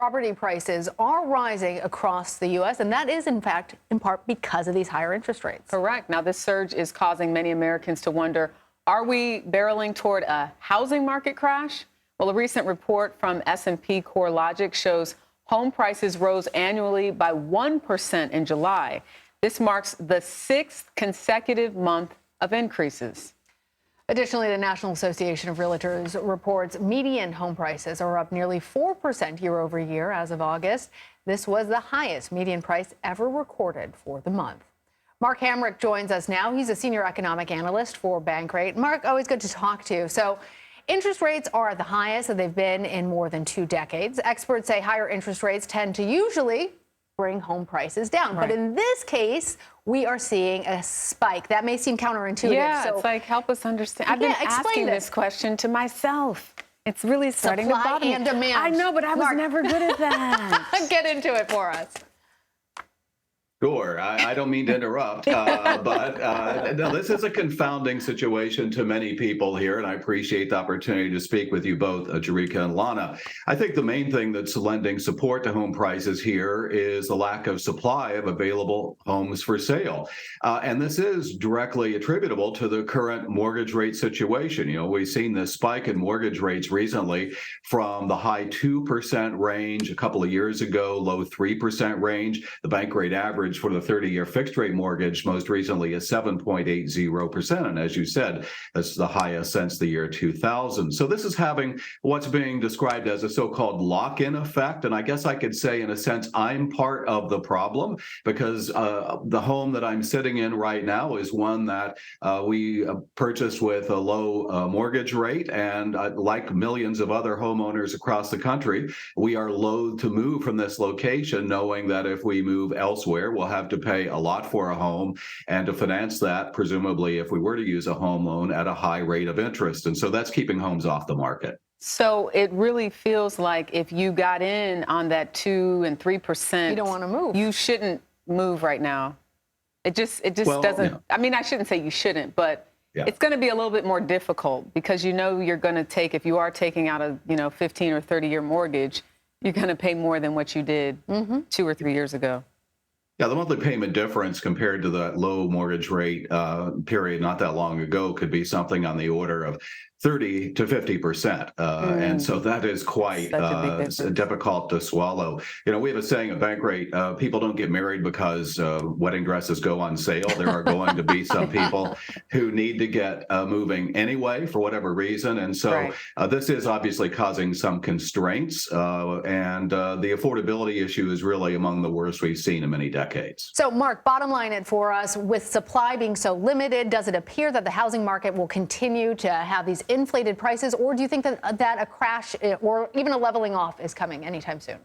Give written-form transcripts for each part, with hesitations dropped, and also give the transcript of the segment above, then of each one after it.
Property prices are rising across the U.S., and that is, in fact, in part because of these higher interest rates. Correct. Now, this surge is causing many Americans to wonder, are we barreling toward a housing market crash? Well, a recent report from S&P CoreLogic shows home prices rose annually by 1% in July. This marks the 6th consecutive month of increases. Additionally, the National Association of Realtors reports median home prices are up nearly 4% year over year as of August. This was the highest median price ever recorded for the month. Mark Hamrick joins us now. He's a senior economic analyst for Bankrate. Mark, always good to talk to you. So interest rates are at the highest that they've been in more than 2 decades. Experts say higher interest rates tend to usually bring home prices down. Right. But in this case, we are seeing a spike. That may seem counterintuitive. Yeah, so it's like, help us understand. I've been asking this question to myself. It's really starting to bother me. Supply and demand. I know, but I was never good at that. Get into it for us. Sure. I don't mean to interrupt, but no, this is a confounding situation to many people here, and I appreciate the opportunity to speak with you both, Jerika and Lana. I think the main thing that's lending support to home prices here is the lack of supply of available homes for sale. And this is directly attributable to the current mortgage rate situation. You know, we've seen this spike in mortgage rates recently from the high 2% range a couple of years ago, low 3% range. The Bankrate average for the 30-year fixed rate mortgage most recently is 7.80%. And as you said, that's the highest since the year 2000. So this is having what's being described as a so-called lock-in effect. And I guess I could say, in a sense, I'm part of the problem because the home that I'm sitting in right now is one that we purchased with a low mortgage rate. And like millions of other homeowners across the country, we are loath to move from this location, knowing that if we move elsewhere, we'll have to pay a lot for a home, and to finance that, presumably, if we were to use a home loan at a high rate of interest. And so that's keeping homes off the market. So it really feels like if you got in on that 2 and 3%, you don't want to move. You shouldn't move right now. It just doesn't. Yeah. I mean, I shouldn't say you shouldn't, but yeah, it's going to be a little bit more difficult because you know you're going to take, if you are taking out a 15 or 30-year mortgage, you're going to pay more than what you did 2 or 3 years ago. Yeah, the monthly payment difference compared to the low mortgage rate period not that long ago could be something on the order of 30 to 50%. And so that is quite difficult to swallow. You know, we have a saying at Bankrate, people don't get married because wedding dresses go on sale. There are going to be some people who need to get moving anyway for whatever reason. And so this is obviously causing some constraints. And the affordability issue is really among the worst we've seen in many decades. So, Mark, bottom line it for us. With supply being so limited, does it appear that the housing market will continue to have these inflated prices, or do you think that a crash or even a leveling off is coming anytime soon?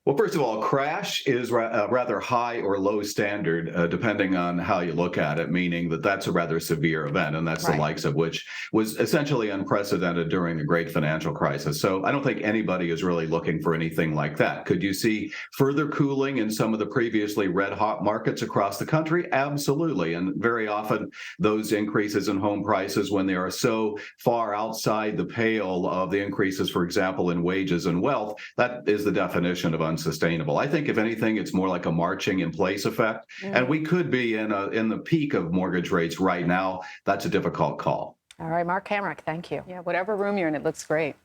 Well, first of all, crash is a rather high or low standard, depending on how you look at it, meaning that that's a rather severe event, and that's the likes of which was essentially unprecedented during the great financial crisis. So I don't think anybody is really looking for anything like that. Could you see further cooling in some of the previously red-hot markets across the country? Absolutely. And very often those increases in home prices, when they are so far outside the pale of the increases, for example, in wages and wealth, that is the definition of unsustainable. I think, if anything, it's more like a marching in place effect. And we could be in the peak of mortgage rates right now. That's a difficult call. All right, Mark Hamrick, thank you. Yeah, whatever room you're in, it looks great.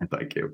Thank you.